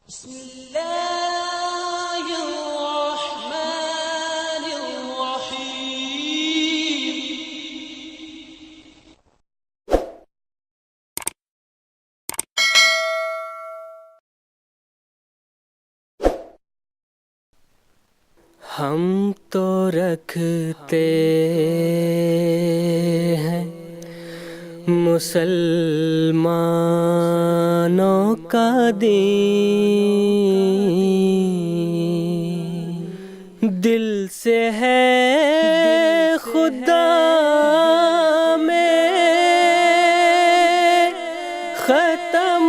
بسم الله الرحمن الرحيم. ہم تو رکھتے ہیں مسلمانوں کا دین، دل سے ہے خدا میں ختم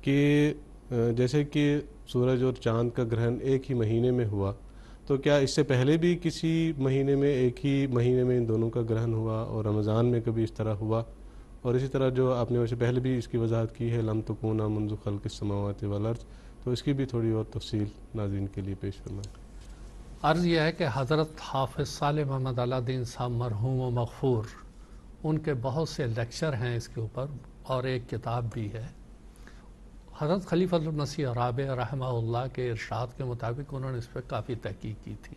کہ جیسے کہ سورج اور چاند کا گرہن ایک ہی مہینے میں ہوا، تو کیا اس سے پہلے بھی کسی مہینے میں ایک ہی مہینے میں ان دونوں کا گرہن ہوا اور رمضان میں کبھی اس طرح ہوا؟ اور اسی طرح جو آپ نے ویسے پہلے بھی اس کی وضاحت کی ہے لم تکونا منذ خلق السماوات والارض، تو اس کی بھی تھوڑی اور تفصیل ناظرین کے لیے پیش فرمائیں۔ عرض یہ ہے کہ حضرت حافظ صالح محمد علیٰ الدین صاحب مرحوم و مغفور، ان کے بہت سے لیکچر ہیں اس کے اوپر اور ایک کتاب بھی ہے۔ حضرت خلیفۃ المسیح رابع رحمہ اللہ کے ارشاد کے مطابق انہوں نے اس پہ کافی تحقیق کی تھی۔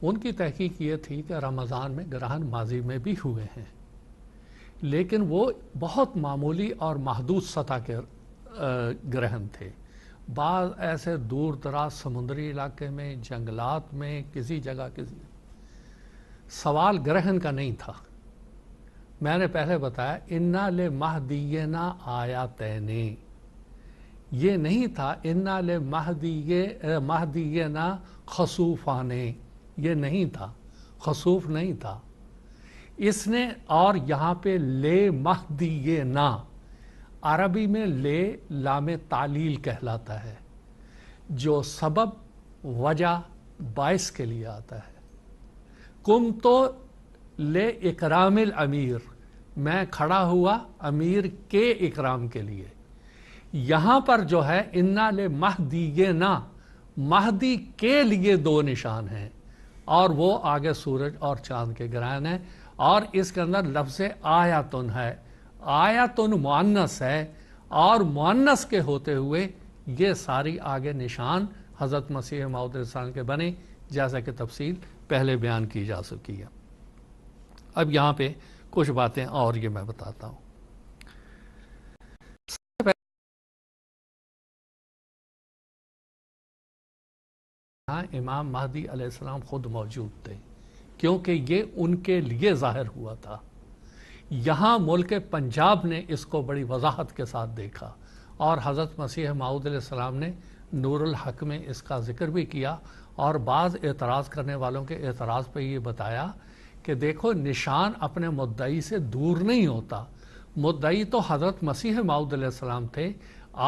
ان کی تحقیق یہ تھی کہ رمضان میں گرہن ماضی میں بھی ہوئے ہیں، لیکن وہ بہت معمولی اور محدود سطح کے گرہن تھے۔ بعض ایسے دور دراز سمندری علاقے میں، جنگلات میں، کسی جگہ سوال گرہن کا نہیں تھا۔ میں نے پہلے بتایا اِنَّا لِمَہْدِيِّنَا آیَاتَینِ، یہ نہیں تھا اِنَّا لِمَہْدِيِّنَا خَسُوفَانِ، یہ نہیں تھا، خسوف نہیں تھا اس نے۔ اور یہاں پہ لِمَہْدِيِّنَا، عربی میں لے لام تعلیل کہلاتا ہے، جو سبب وجہ باعث کے لیے آتا ہے۔ کم تو لے اکرام الامیر، میں کھڑا ہوا امیر کے اکرام کے لیے۔ یہاں پر جو ہے اِنَّا لِمَہْدِيِّنَا، مہدی کے لیے دو نشان ہیں، اور وہ آگے سورج اور چاند کے گرہن ہیں، اور اس کے اندر لفظ آیاتن ہے۔ آیاتن مؤنث ہے، اور مؤنث کے ہوتے ہوئے یہ ساری آگے نشان حضرت مسیح موعود علیہ السلام کے بنے، جیسا کہ تفصیل پہلے بیان کی جا چکی ہے۔ اب یہاں پہ کچھ باتیں اور یہ میں بتاتا ہوں۔ امام مہدی علیہ السلام خود موجود تھے، کیونکہ یہ ان کے لیے ظاہر ہوا تھا۔ یہاں ملک پنجاب نے اس کو بڑی وضاحت کے ساتھ دیکھا، اور حضرت مسیح موعود علیہ السلام نے نور الحق میں اس کا ذکر بھی کیا، اور بعض اعتراض کرنے والوں کے اعتراض پہ یہ بتایا کہ دیکھو نشان اپنے مدعی سے دور نہیں ہوتا، مدعی تو حضرت مسیح موعود علیہ السلام تھے،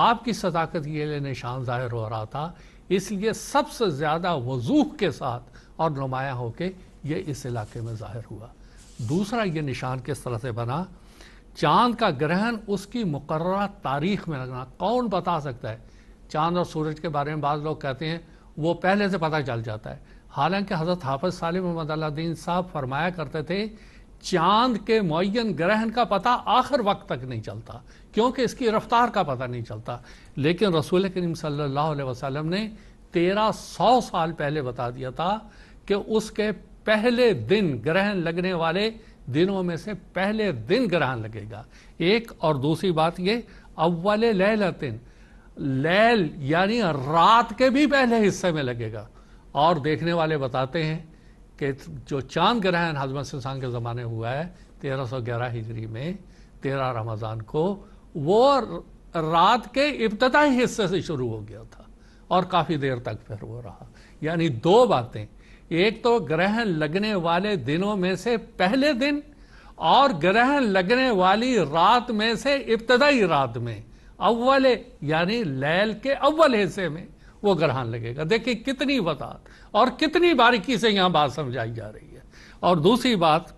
آپ کی صداقت کے لیے نشان ظاہر ہو رہا تھا، اس لیے سب سے زیادہ وضوح کے ساتھ اور نمایاں ہو کے یہ اس علاقے میں ظاہر ہوا۔ دوسرا یہ نشان کس طرح سے بنا؟ چاند کا گرہن اس کی مقررہ تاریخ میں لگنا، کون بتا سکتا ہے؟ چاند اور سورج کے بارے میں بعض لوگ کہتے ہیں وہ پہلے سے پتہ چل جاتا ہے، حالانکہ حضرت حافظ صالح محمد علیٰ الدین صاحب فرمایا کرتے تھے چاند کے معین گرہن کا پتہ آخر وقت تک نہیں چلتا، کیونکہ اس کی رفتار کا پتہ نہیں چلتا، لیکن رسول کریم صلی اللہ علیہ وسلم نے 1300 سال پہلے بتا دیا تھا کہ اس کے پہلے دن گرہن لگنے والے دنوں میں سے پہلے دن گرہن لگے گا، ایک۔ اور دوسری بات یہ اول لیلتن، لیل یعنی رات کے بھی پہلے حصے میں لگے گا، اور دیکھنے والے بتاتے ہیں کہ جو چاند گرہن حضرت مسیح کے زمانے ہوا ہے 1311 ہجری میں 13 رمضان کو، وہ رات کے ابتدائی حصے سے شروع ہو گیا تھا اور کافی دیر تک پھر وہ رہا۔ یعنی دو باتیں، ایک تو گرہن لگنے والے دنوں میں سے پہلے دن، اور گرہن لگنے والی رات میں سے ابتدائی رات میں اول یعنی لیل کے اول حصے میں وہ گرہن لگے گا۔ دیکھیں کتنی وضاحت اور کتنی باریکی سے یہاں بات سمجھائی جا رہی ہے۔ اور دوسری بات،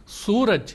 سورج